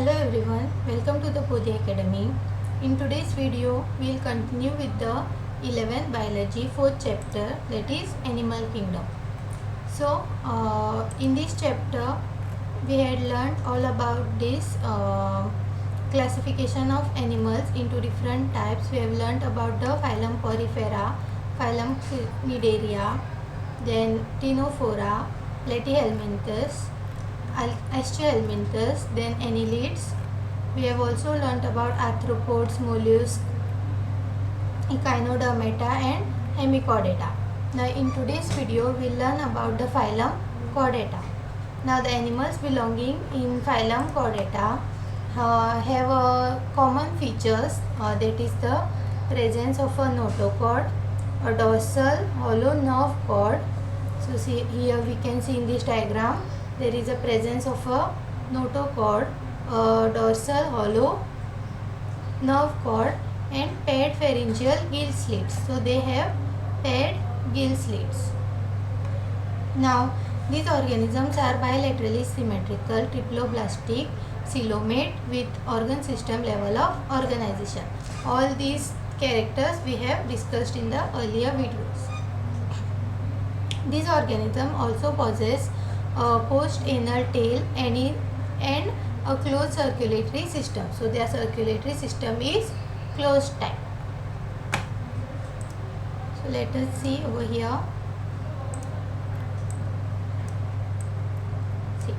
Hello everyone, welcome to the Podi Academy. In today's video, we will continue with the 11th biology 4th chapter, that is Animal Kingdom. So, in this chapter, we had learned all about this classification of animals into different types. We have learned about the phylum Porifera, phylum Cnidaria, then Ctenophora, Platyhelminthes, Coelenterata, then annelids. We have also learnt about arthropods, mollusks, echinodermata and hemichordata. Now in today's video we will learn about the phylum Chordata. Now the animals belonging in phylum Chordata have common features, that is the presence of a notochord, a dorsal hollow nerve cord. So see here we can see in this diagram there is a presence of a notochord, a dorsal hollow nerve cord and paired pharyngeal gill slits. So they have paired gill slits. Now these organisms are bilaterally symmetrical, triploblastic, coelomate with organ system level of organization. All these characters we have discussed in the earlier videos. These organisms also possess a post-anal tail and a closed circulatory system. So their circulatory system is closed type. So let us see over here. See,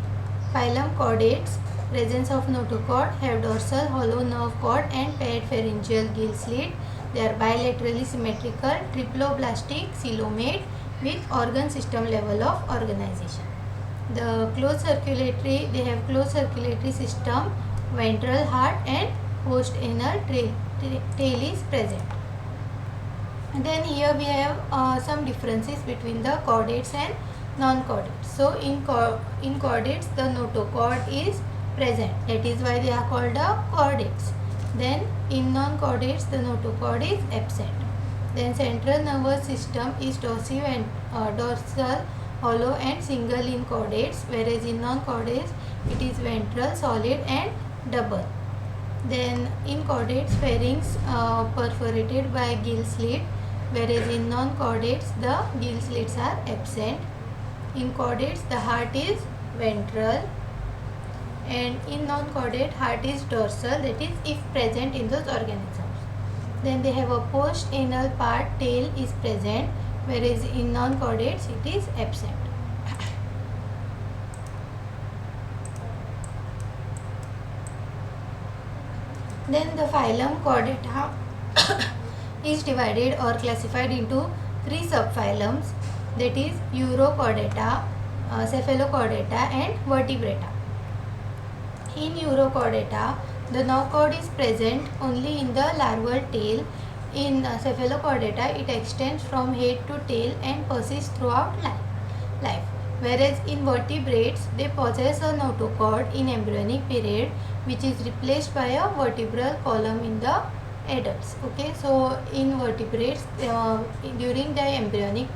phylum Chordates, presence of notochord, have dorsal hollow nerve cord and paired pharyngeal gill slit. They are bilaterally symmetrical, triploblastic, coelomate with organ system level of organization. The closed circulatory, they have closed circulatory system, ventral heart and post-anal tail is present. And then here we have some differences between the chordates and non-chordates. So in chordates the notochord is present, that is why they are called the chordates. Then in non-chordates the notochord is absent. Then central nervous system is dorsal, hollow and single in chordates, whereas in non-chordates it is ventral, solid and double. Then in chordates pharynx perforated by gill slit, whereas in non-chordates the gill slits are absent. In chordates the heart is ventral and in non-chordate heart is dorsal, that is if present in those organisms. Then they have a post-anal part, tail is present, whereas in non-chordates it is absent. Then the phylum Chordata is divided or classified into three subphylums, that is Urochordata, Cephalochordata and Vertebrata. In Urochordata, the notochord is present only in the larval tail. In Cephalochordata, it extends from head to tail and persists throughout life. Whereas in vertebrates, they possess a notochord in embryonic period, which is replaced by a vertebral column in the adults. Okay, so in vertebrates, during the embryonic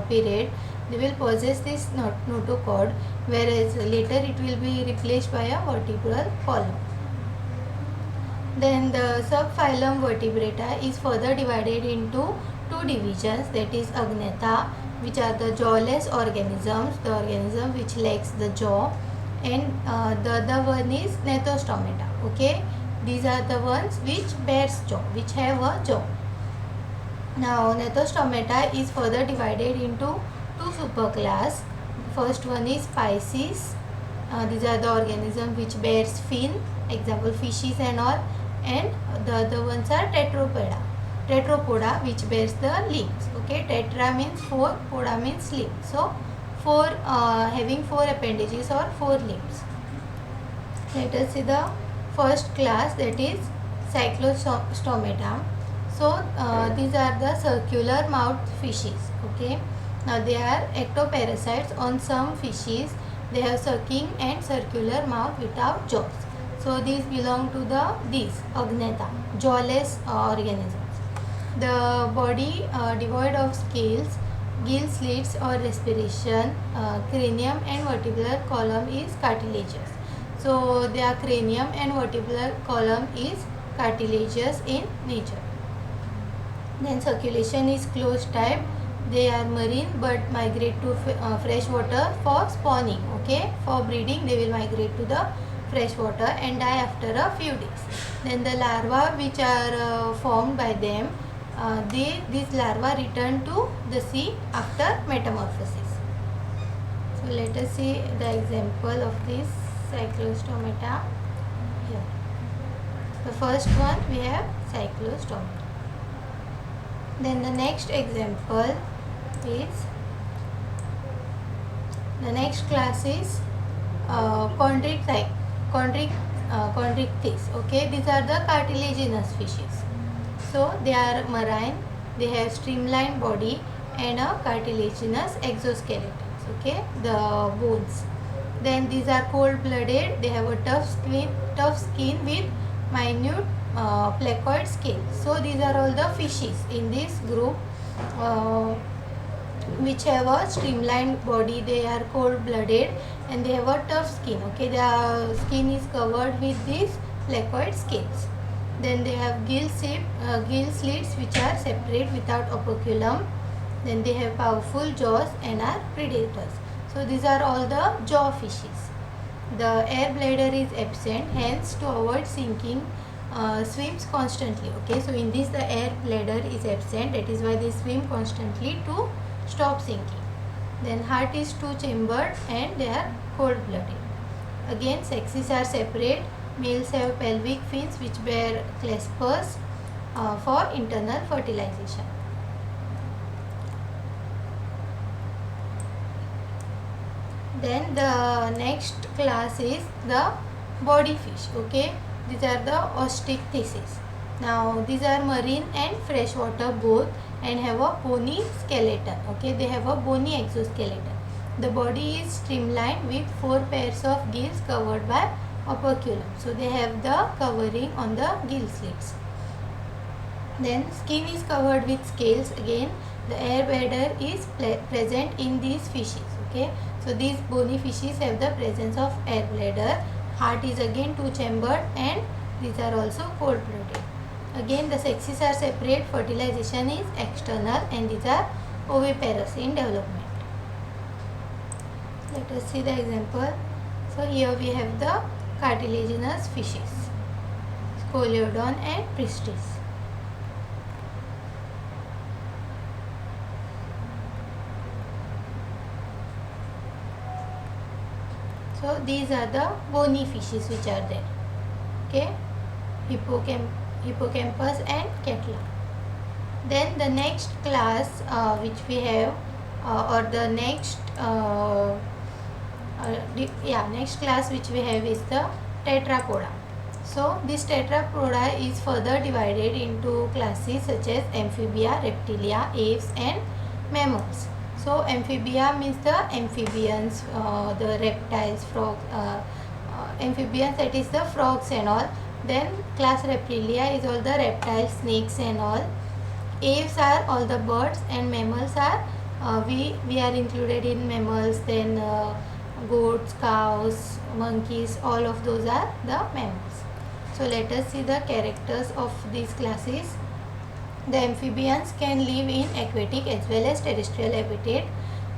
period, they will possess this notochord, whereas later it will be replaced by a vertebral column. Then the subphylum Vertebrata is further divided into two divisions, that is Agnatha, which are the jawless organisms, the organism which lacks the jaw, and the other one is Gnathostomata. Okay, these are the ones which bears jaw, which have a jaw. Now Gnathostomata is further divided into two superclass. First one is Pisces. These are the organisms which bears fin, example fishes and all, and the other ones are Tetrapoda, which bears the limbs. Okay, tetra means four, poda means limb. So four, having four appendages or four limbs. Let us see the first class, that is Cyclostomata. So these are the circular mouth fishes. Okay, now they are ectoparasites. On some fishes they have sucking and circular mouth without jaws. So these belong to these Agnatha, jawless organisms. The body devoid of scales, gill slits or respiration, cranium and vertebral column is cartilaginous. So their cranium and vertebral column is cartilaginous in nature. Then circulation is closed type. They are marine but migrate to fresh water for spawning. Okay, for breeding they will migrate to the fresh water and die after a few days. Then the larvae which are formed by them, these larvae return to the sea after metamorphosis. So let us see the example of this cyclostomata here. The first one we have cyclostomata. Then the next example is, the next class is chondrichthyes. Okay, these are the cartilaginous fishes. So they are marine, they have streamlined body and a cartilaginous exoskeleton. Okay, the bones. Then these are cold-blooded. They have a tough skin with minute placoid scale. So these are all the fishes in this group which have a streamlined body. They are cold-blooded and they have a tough skin. Okay, the skin is covered with these placoid scales. Then they have gill slits which are separate without operculum. Then they have powerful jaws and are predators. So these are all the jaw fishes. The air bladder is absent, hence to avoid sinking swims constantly. Okay, so in this the air bladder is absent, that is why they swim constantly to stop sinking. Then heart is two-chambered and they are cold-blooded. Again, sexes are separate. Males have pelvic fins which bear claspers for internal fertilization. Then the next class is the body fish. Okay, these are the osteichthyes. Now these are marine and freshwater both and have a bony skeleton. Okay, they have a bony exoskeleton. The body is streamlined with 4 pairs of gills covered by operculum. So they have the covering on the gill slits. Then skin is covered with scales. Again, the air bladder is present in these fishes. Okay, so these bony fishes have the presence of air bladder. Heart is again two-chambered and these are also cold-blooded. Again, the sexes are separate. Fertilization is external and these are oviparous in development. Let us see the example. So here we have the cartilaginous fishes, Scoliodon and Pristis. So these are the bony fishes which are there. Okay, hippocampus and catla. Then the next class which we have or the next next class which we have is the tetrapoda. So this tetrapoda is further divided into classes such as amphibia, reptilia, aves and mammals. So amphibia means the amphibians, the reptiles, frogs, amphibians, that is the frogs and all. Then class reptilia is all the reptiles, snakes and all. Aves are all the birds and mammals are we are included in mammals. Then goats, cows, monkeys, all of those are the mammals. So let us see the characters of these classes. The amphibians can live in aquatic as well as terrestrial habitat.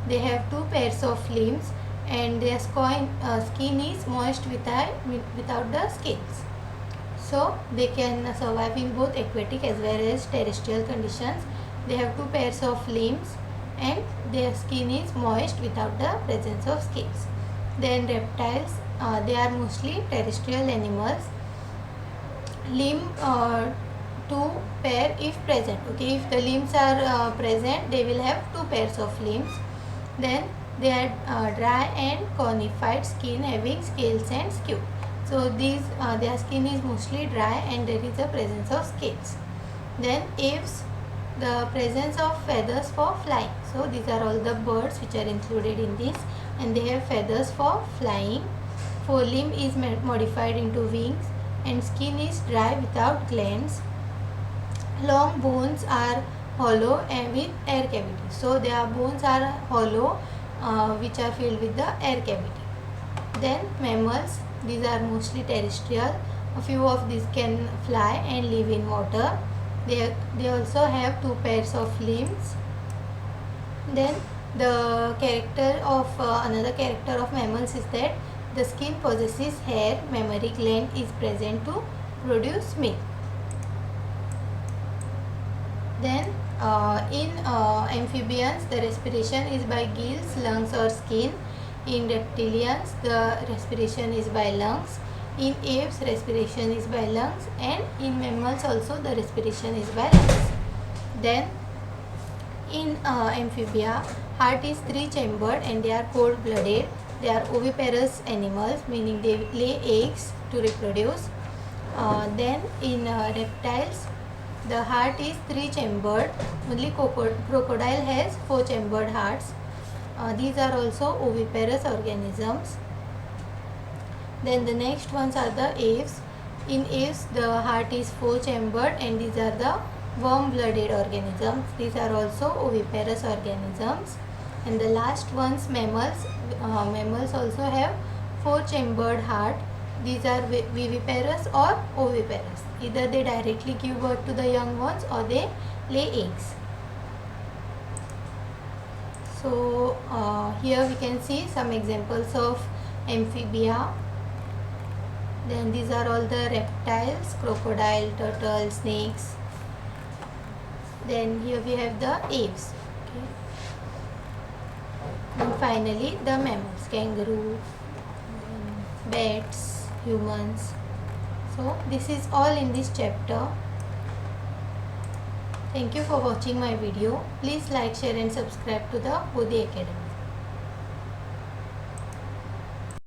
They have 2 pairs of limbs and their skin is moist without the scales. So they can survive in both aquatic as well as terrestrial conditions. They have 2 pairs of limbs and their skin is moist without the presence of scales. Then reptiles, they are mostly terrestrial animals. Limb 2 pair if present. Okay, if the limbs are present, they will have 2 pairs of limbs. Then they are dry and conified skin having scales and scute. So these their skin is mostly dry and there is a presence of scales. Then aves, the presence of feathers for flying. So these are all the birds which are included in this and they have feathers for flying. Forelimb is modified into wings and skin is dry without glands. Long bones are hollow and with air cavity. So their bones are hollow which are filled with the air cavity. Then mammals, These are mostly terrestrial. A few of these can fly and live in water. They also have two pairs of limbs. Then the character of another character of mammals is that the skin possesses hair. Mammary gland is present to produce milk. Then in amphibians, the respiration is by gills, lungs or skin. In reptilians, the respiration is by lungs. In aves, respiration is by lungs, and in mammals also the respiration is by lungs. Then in amphibia, heart is three-chambered and they are cold-blooded. They are oviparous animals, meaning they lay eggs to reproduce. Then in reptiles, the heart is three-chambered. Only crocodile has four-chambered hearts. These are also oviparous organisms. Then the next ones are the aves. In aves, the heart is four-chambered and these are the warm-blooded organisms. These are also oviparous organisms. And the last ones, mammals. Mammals also have four-chambered heart. These are viviparous or oviparous. Either they directly give birth to the young ones or they lay eggs. So here we can see some examples of amphibia. Then these are all the reptiles: crocodile, turtle, snakes. Then here we have the aves. Okay. And finally the mammals: kangaroo, bats, humans. So this is all in this chapter. Thank you for watching my video. Please like, share and subscribe to the Bodhi Academy.